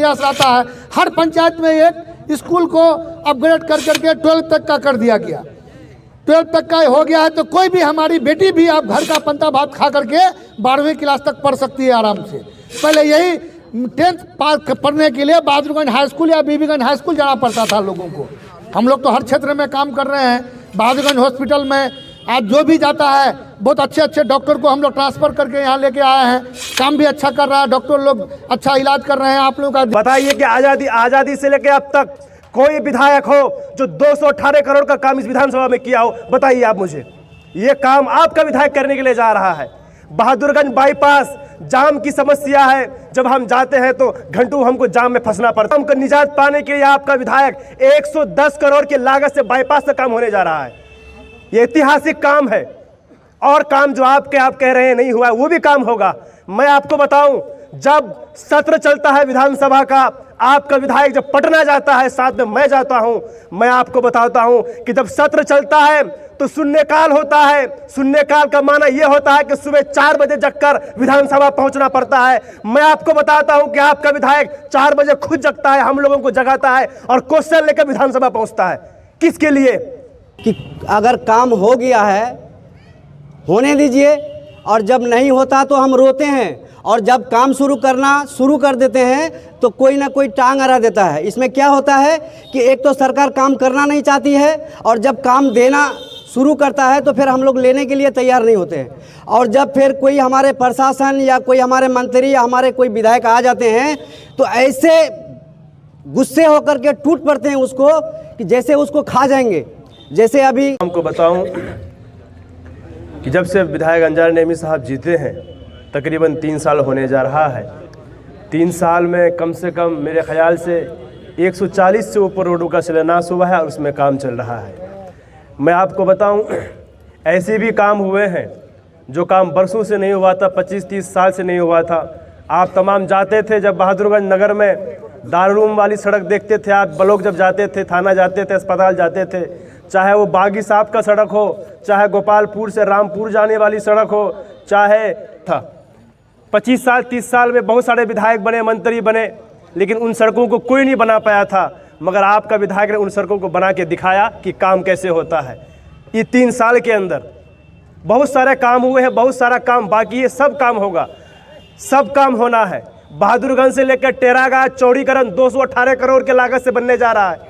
प्रयास रहता है। हर पंचायत में एक स्कूल को अपग्रेड कर करके 12 तक का कर दिया गया। 12 तक का हो गया है तो कोई भी हमारी बेटी भी आप घर का पंता भात खा करके 12वीं क्लास तक पढ़ सकती है आराम से। पहले यही 10th पास पढ़ने के लिए बहादुरगंज हाई स्कूल या बीबीगंज हाई स्कूल जाना पड़ता था लोगों को। हम लोग तो हर क्षेत्र में काम कर रहे हैं। बहादुरगंज हॉस्पिटल में आज जो भी जाता है बहुत अच्छे अच्छे डॉक्टर को हम लोग ट्रांसफ़र करके यहाँ लेके आए हैं। काम भी अच्छा कर रहा है, डॉक्टर लोग अच्छा इलाज कर रहे हैं। आप लोगों का बताइए कि आज़ादी से लेकर अब तक कोई विधायक हो जो 218 करोड़ का काम इस विधानसभा में किया हो? बताइए आप मुझे। ये काम आपका विधायक करने के लिए जा रहा है। बहादुरगंज बाईपास जाम की समस्या है, जब हम जाते हैं तो घंटों हमको जाम में फंसना पड़ता है। हमको निजात पाने के लिए आपका विधायक 110 करोड़ की लागत से बाईपास का काम होने जा रहा है। ये ऐतिहासिक काम है। और काम जो आप कह रहे हैं नहीं हुआ है, वो भी काम होगा। मैं आपको बताऊं, जब सत्र चलता है विधानसभा का, आपका विधायक जब पटना जाता है, साथ में मैं जाता हूं, मैं आपको बताता हूं कि जब सत्र चलता है तो शून्यकाल होता है। शून्यकाल का माना यह होता है कि सुबह 4 बजे जगकर विधानसभा पहुंचना पड़ता है। मैं आपको बताता हूं कि आपका विधायक 4 बजे खुद जगता है, हम लोगों को जगाता है और क्वेश्चन लेकर विधानसभा पहुंचता है। किसके लिए? कि अगर काम हो गया है होने दीजिए, और जब नहीं होता तो हम रोते हैं, और जब काम शुरू कर देते हैं तो कोई ना कोई टांग अड़ा देता है। इसमें क्या होता है कि एक तो सरकार काम करना नहीं चाहती है, और जब काम देना शुरू करता है तो फिर हम लोग लेने के लिए तैयार नहीं होते हैं। और जब फिर कोई हमारे प्रशासन या कोई हमारे मंत्री या हमारे कोई विधायक आ जाते हैं तो ऐसे गुस्से होकर के टूट पड़ते हैं उसको कि जैसे उसको खा जाएंगे। जैसे अभी हमको बताऊं कि जब से विधायक अंजार नेमी साहब जीते हैं, तकरीबन 3 साल होने जा रहा है। 3 साल में कम से कम मेरे ख्याल से 140 से ऊपर रोडों का शिलान्यास हुआ है और उसमें काम चल रहा है। मैं आपको बताऊं, ऐसे भी काम हुए हैं जो काम बरसों से नहीं हुआ था, 25-30 साल से नहीं हुआ था। आप तमाम जाते थे, जब बहादुरगंज नगर में दारूम वाली सड़क देखते थे आप, ब्लॉक जब जाते थे, थाना जाते थे, अस्पताल जाते थे, चाहे वो बागी साहब का सड़क हो, चाहे गोपालपुर से रामपुर जाने वाली सड़क हो, चाहे था 25 साल 30 साल में बहुत सारे विधायक बने, मंत्री बने, लेकिन उन सड़कों को कोई नहीं बना पाया था। मगर आपका विधायक ने उन सड़कों को बना के दिखाया कि काम कैसे होता है। ये 3 साल के अंदर बहुत सारे काम हुए हैं, बहुत सारा काम बाकी है। सब काम होगा, सब काम होना है। बहादुरगंज से लेकर टेरागाछ चौड़ीकरण 218 करोड़ के लागत से बनने जा रहा है।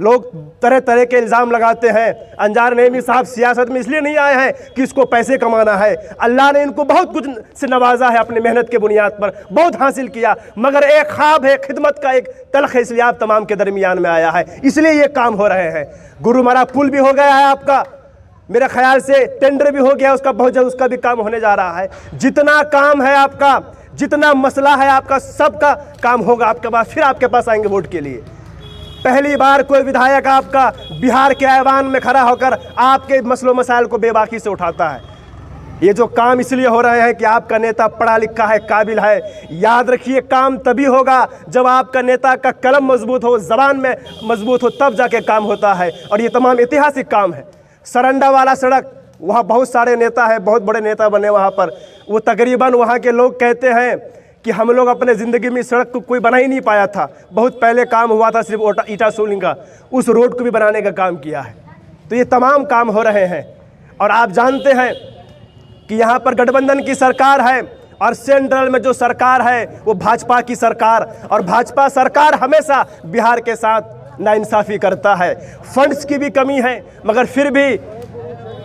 लोग तरह तरह के इल्ज़ाम लगाते हैं। अंजार नेमी साहब सियासत में इसलिए नहीं आए हैं कि इसको पैसे कमाना है। अल्लाह ने इनको बहुत कुछ से नवाजा है, अपनी मेहनत के बुनियाद पर बहुत हासिल किया, मगर एक ख्वाब है, खिदमत का एक तलख है, इसलिए आप तमाम के दरमियान में आया है, इसलिए ये काम हो रहे हैं। गुरुमारा पुल भी हो गया है आपका, मेरे ख्याल से टेंडर भी हो गया उसका, बहुत जल्द उसका भी काम होने जा रहा है। जितना काम है आपका, जितना मसला है आपका, सबका काम होगा आपके पास। फिर आपके पास आएंगे वोट के लिए। पहली बार कोई विधायक आपका बिहार के ऐवान में खड़ा होकर आपके मसलों मसाइल को बेबाकी से उठाता है। ये जो काम इसलिए हो रहे हैं कि आपका नेता पढ़ा लिखा है, काबिल है। याद रखिए, काम तभी होगा जब आपका नेता का कलम मजबूत हो, जबान में मजबूत हो, तब जाके काम होता है। और ये तमाम ऐतिहासिक काम है। सरंडा वाला सड़क, वहाँ बहुत सारे नेता हैं, बहुत बड़े नेता बने वहाँ पर। वो तकरीबन वहाँ के लोग कहते हैं कि हम लोग अपने ज़िंदगी में सड़क को कोई बना ही नहीं पाया था। बहुत पहले काम हुआ था सिर्फ ईटा सोलिंग का, उस रोड को भी बनाने का काम किया है। तो ये तमाम काम हो रहे हैं। और आप जानते हैं कि यहाँ पर गठबंधन की सरकार है और सेंट्रल में जो सरकार है वो भाजपा की सरकार, और भाजपा सरकार हमेशा बिहार के साथ नाइंसाफ़ी करता है। फंड्स की भी कमी है, मगर फिर भी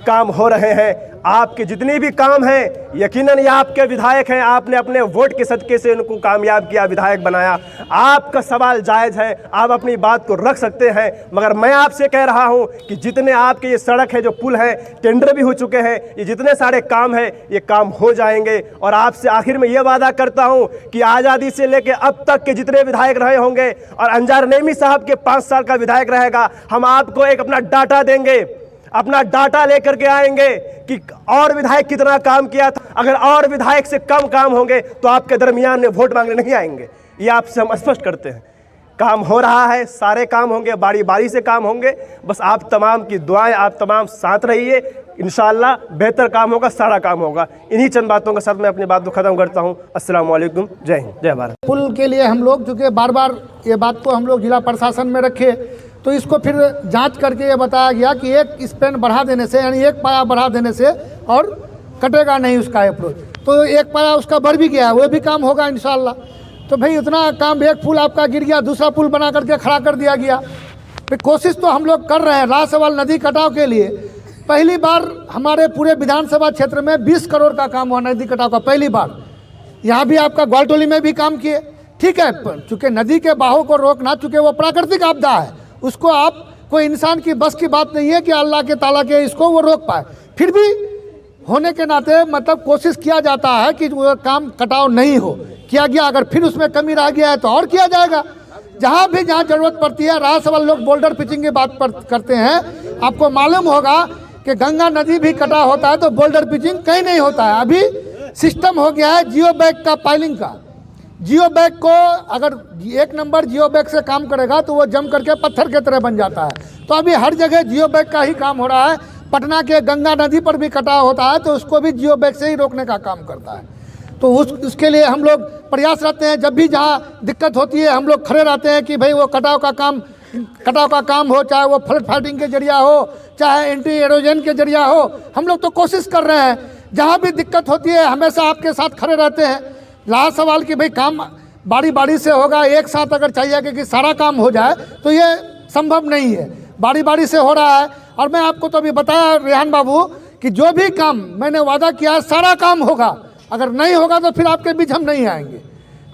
काम हो रहे हैं। आपके जितने भी काम हैं, यकीनन ये आपके विधायक हैं, आपने अपने वोट के सदके से उनको कामयाब किया, विधायक बनाया। आपका सवाल जायज़ है, आप अपनी बात को रख सकते हैं, मगर मैं आपसे कह रहा हूं कि जितने आपके ये सड़क है, जो पुल है, टेंडर भी हो चुके हैं, ये जितने सारे काम हैं, ये काम हो जाएंगे। और आपसे आखिर में ये वादा करता हूं कि आज़ादी से लेकर अब तक के जितने विधायक रहे होंगे और अंजार नेमी साहब के 5 साल का विधायक रहेगा, हम आपको एक अपना डाटा देंगे, अपना डाटा लेकर के आएंगे कि और विधायक कितना काम किया था। अगर और विधायक से कम काम होंगे तो आपके दरमियान में वोट मांगने नहीं आएंगे। ये आपसे हम स्पष्ट करते हैं। काम हो रहा है, सारे काम होंगे, बारी बारी से काम होंगे। बस आप तमाम की दुआएं, आप तमाम साथ रहिए। इंशाअल्लाह बेहतर काम होगा, सारा काम होगा। इन्हीं चंद बातों के साथ मैं अपनी बात को ख़त्म करता हूँ। अस्सलाम वालेकुम, जय हिंद, जय भारत। पुल के लिए हम लोग चूँकि बार बार ये बात को हम लोग जिला प्रशासन में रखे, तो इसको फिर जांच करके ये बताया गया कि एक स्पैन बढ़ा देने से, यानी एक पाया बढ़ा देने से और कटेगा नहीं उसका अप्रोच, तो एक पाया उसका बढ़ भी गया, वो भी काम होगा इंशाल्लाह। तो भाई इतना काम, एक पुल आपका गिर गया, दूसरा पुल बना करके खड़ा कर दिया गया। फिर कोशिश तो हम लोग कर रहे हैं रासवाल नदी कटाव के लिए। पहली बार हमारे पूरे विधानसभा क्षेत्र में 20 करोड़ का काम हुआ नदी कटाव का, पहली बार। यहाँ भी आपका ग्वालटोली में भी काम किए, ठीक है। चूँकि नदी के बहाव को रोकना, चूँकि वो प्राकृतिक आपदा है, उसको आप कोई इंसान की बस की बात नहीं है कि अल्लाह के ताला के इसको वो रोक पाए। फिर भी होने के नाते मतलब कोशिश किया जाता है कि वो काम कटाव नहीं हो, किया गया। अगर फिर उसमें कमी रह गया है तो और किया जाएगा। जहाँ भी जहाँ ज़रूरत पड़ती है, रासवाल लोग बोल्डर पिचिंग की बात करते हैं। आपको मालूम होगा कि गंगा नदी भी कटा होता है तो बोल्डर पिचिंग कहीं नहीं होता है। अभी सिस्टम हो गया है जियो बैग का, पाइलिंग का। जियो बैग को अगर 1 नंबर जियो बैग से काम करेगा तो वो जम करके पत्थर के तरह बन जाता है। तो अभी हर जगह जियो बैग का ही काम हो रहा है। पटना के गंगा नदी पर भी कटाव होता है तो उसको भी जियो बैग से ही रोकने का काम करता है। तो उसके लिए हम लोग प्रयास रहते हैं। जब भी जहाँ दिक्कत होती है हम लोग खड़े रहते हैं कि भाई वो कटाव का काम हो, चाहे वो फ्लड फाइटिंग के जरिया हो, चाहे एंटी एरोजन के जरिया हो। हम लोग तो कोशिश कर रहे हैं, जहाँ भी दिक्कत होती है हमेशा आपके साथ खड़े रहते हैं। लास्ट सवाल कि भाई काम बारी बारी से होगा, एक साथ अगर चाहिए कि सारा काम हो जाए तो ये संभव नहीं है, बारी बारी से हो रहा है। और मैं आपको तो अभी बताया रेहान बाबू कि जो भी काम मैंने वादा किया है सारा काम होगा। अगर नहीं होगा तो फिर आपके बीच हम नहीं आएंगे।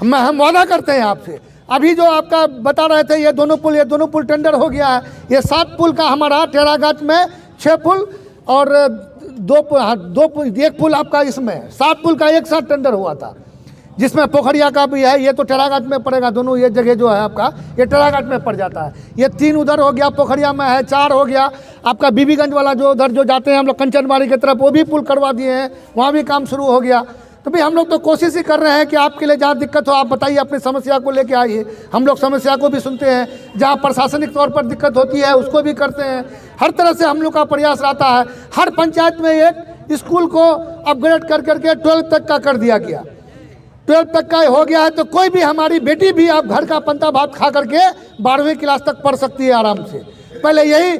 हम वादा करते हैं आपसे। अभी जो आपका बता रहे थे ये दोनों पुल टेंडर हो गया है। ये 7 पुल का हमारा टेराघाट में 6 पुल और 2 पुल, 1 पुल आपका इसमें 7 पुल का एक साथ टेंडर हुआ था, जिसमें पोखरिया का भी है। ये तो टेराघाट में पड़ेगा, दोनों ये जगह जो है आपका ये टेराघाट में पड़ जाता है। ये 3 उधर हो गया, पोखरिया में है, 4 हो गया आपका बीबीगंज वाला जो उधर जो जाते हैं हम लोग कंचनबाड़ी की तरफ, वो भी पुल करवा दिए हैं, वहाँ भी काम शुरू हो गया। तो भाई हम लोग तो कोशिश ही कर रहे हैं कि आपके लिए जहाँ दिक्कत हो आप बताइए, अपनी समस्या को लेके आइए। हम लोग समस्या को भी सुनते हैं, जहाँ प्रशासनिक तौर पर दिक्कत होती है उसको भी करते हैं। हर तरह से हम लोग का प्रयास रहता है। हर पंचायत में एक स्कूल को अपग्रेड कर करके 12th तक का कर दिया गया। 12th तक का हो गया है तो कोई भी हमारी बेटी भी आप घर का पंता भात खा करके 12वीं क्लास तक पढ़ सकती है आराम से। पहले यही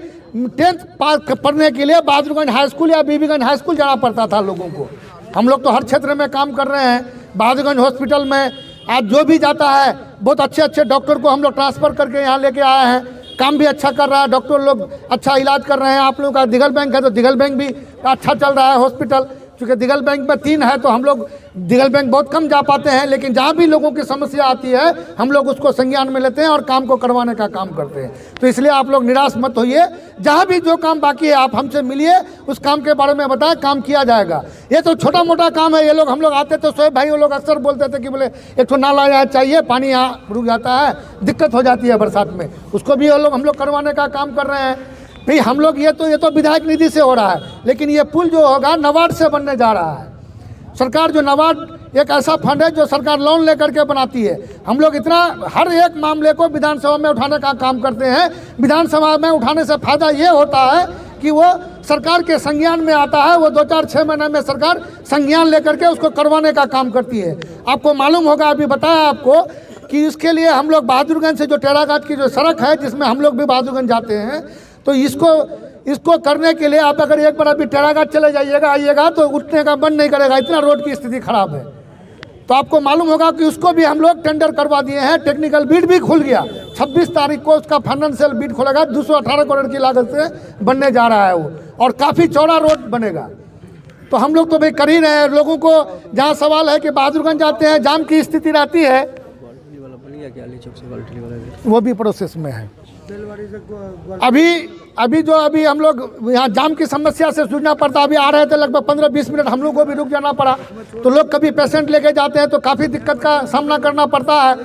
10th पास पढ़ने के लिए बहादुरगंज हाई स्कूल या बीबीगंज हाई स्कूल जाना पड़ता था लोगों को। हम लोग तो हर क्षेत्र में काम कर रहे हैं। बहादुरगंज हॉस्पिटल में आज जो भी जाता है बहुत अच्छे अच्छे डॉक्टर को हम लोग ट्रांसफ़र करके यहाँ लेके आए हैं। काम भी अच्छा कर रहा है, डॉक्टर लोग अच्छा इलाज कर रहे हैं। आप लोगों का दिगल बैंक है तो दिगल बैंक भी अच्छा चल रहा है हॉस्पिटल। क्योंकि दिगल बैंक में 3 है तो हम लोग दिगल बैंक बहुत कम जा पाते हैं, लेकिन जहाँ भी लोगों की समस्या आती है हम लोग उसको संज्ञान में लेते हैं और काम को करवाने का काम करते हैं। तो इसलिए आप लोग निराश मत होइए। जहाँ भी जो काम बाकी है आप हमसे मिलिए, उस काम के बारे में बताएं, काम किया जाएगा। ये तो छोटा मोटा काम है। ये लोग हम लोग आते तो शोएब भाई वो लोग अक्सर बोलते थे कि बोले एक तो नाला यहाँ चाहिए, पानी यहाँ रुक जाता है, दिक्कत हो जाती है बरसात में, उसको भी हम लोग करवाने का काम कर रहे हैं। भाई हम लोग ये तो विधायक निधि से हो रहा है, लेकिन ये पुल जो होगा नबार्ड से बनने जा रहा है। सरकार जो नबार्ड एक ऐसा फंड है जो सरकार लोन लेकर के बनाती है। हम लोग इतना हर एक मामले को विधानसभा में उठाने का काम करते हैं। विधानसभा में उठाने से फायदा ये होता है कि वो सरकार के संज्ञान में आता है। वो 2-4-6 महीने में सरकार संज्ञान लेकर के उसको करवाने का काम करती है। आपको मालूम होगा, अभी बताया आपको कि इसके लिए हम लोग बहादुरगंज से जो टेराघाट की जो सड़क है जिसमें हम लोग भी बहादुरगंज जाते हैं, तो इसको करने के लिए आप अगर एक बार अभी टेराघाट चले जाइएगा आइएगा तो उठने का मन नहीं करेगा, इतना रोड की स्थिति खराब है। तो आपको मालूम होगा कि उसको भी हम लोग टेंडर करवा दिए हैं। टेक्निकल बीड भी खुल गया। 26 तारीख को उसका फाइनेंशियल बीड खुलेगा। 218 करोड़ की लागत से बनने जा रहा है वो, और काफ़ी चौड़ा रोड बनेगा। तो हम लोग तो भाई कर ही रहे हैं। लोगों को जहाँ सवाल है कि बहादुरगंज जाते हैं जाम की स्थिति रहती है, वो भी प्रोसेस में है। अभी हम लोग यहाँ जाम की समस्या से जूझना पड़ता। अभी आ रहे थे लगभग 15-20 मिनट हम लोग को भी रुक जाना पड़ा। तो लोग कभी पेशेंट लेके जाते हैं तो काफ़ी दिक्कत का सामना करना पड़ता है।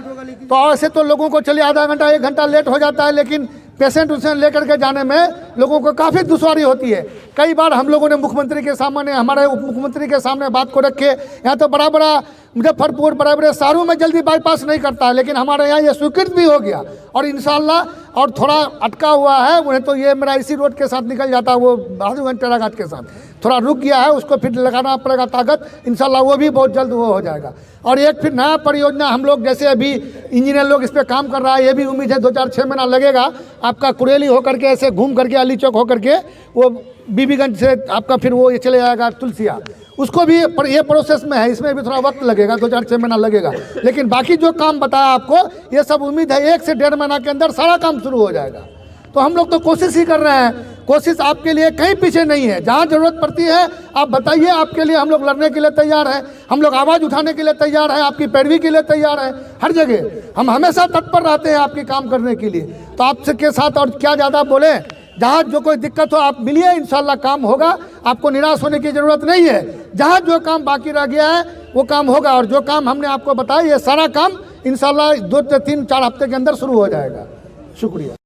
तो ऐसे तो लोगों को चलिए आधा घंटा 1 घंटा लेट हो जाता है, लेकिन पेशेंट उसे लेकर के जाने में लोगों को काफ़ी दुश्वारी होती है। कई बार हम लोगों ने मुख्यमंत्री के सामने, हमारे उप मुख्यमंत्री के सामने बात को रखे। यहाँ तो बड़ा बड़ा मुजफ्फरपुर बड़े बड़े शहरों में जल्दी बाईपास नहीं करता है, लेकिन हमारे यहाँ ये स्वीकृत भी हो गया। और इंशाल्लाह और थोड़ा अटका हुआ है, उन्हें तो ये मेरा इसी रोड के साथ निकल जाता है, वो बहादुरगंज टेराघाट के साथ। थोड़ा रुक गया है, उसको फिर लगाना पड़ेगा ताकत, इंशाल्लाह वो भी बहुत जल्द वो हो जाएगा। और एक फिर नया परियोजना हम लोग जैसे अभी इंजीनियर लोग इस पर काम कर रहा है, ये भी उम्मीद है 2-4-6 महीना लगेगा, आपका कुरेली होकर के ऐसे घूम करके अली चौक होकर के वो बीबीगंज से आपका फिर वो ये चले जाएगा तुलसिया, उसको भी ये प्रोसेस में है, इसमें भी थोड़ा वक्त लगेगा, 2-4-6 महीना लगेगा। लेकिन बाकी जो काम बताया आपको, ये सब उम्मीद है 1 से 1.5 महीना के अंदर सारा काम शुरू हो जाएगा। तो हम लोग तो कोशिश ही कर रहे हैं, कोशिश आपके लिए कहीं पीछे नहीं है। जहाँ ज़रूरत पड़ती है आप बताइए, आपके लिए हम लोग लड़ने के लिए तैयार हैं, हम लोग आवाज़ उठाने के लिए तैयार हैं, आपकी पैरवी के लिए तैयार हैं। हर जगह हम हमेशा तत्पर रहते हैं आपके काम करने के लिए। तो आपके साथ और क्या ज़्यादा बोले, जहाँ जो कोई दिक्कत हो आप मिलिए, इंशाल्लाह काम होगा, आपको निराश होने की ज़रूरत नहीं है। जहाँ जो काम बाकी रह गया है वो काम होगा, और जो काम हमने आपको बताया ये सारा काम इंशाल्लाह 2 से 3-4 हफ्ते के अंदर शुरू हो जाएगा। शुक्रिया।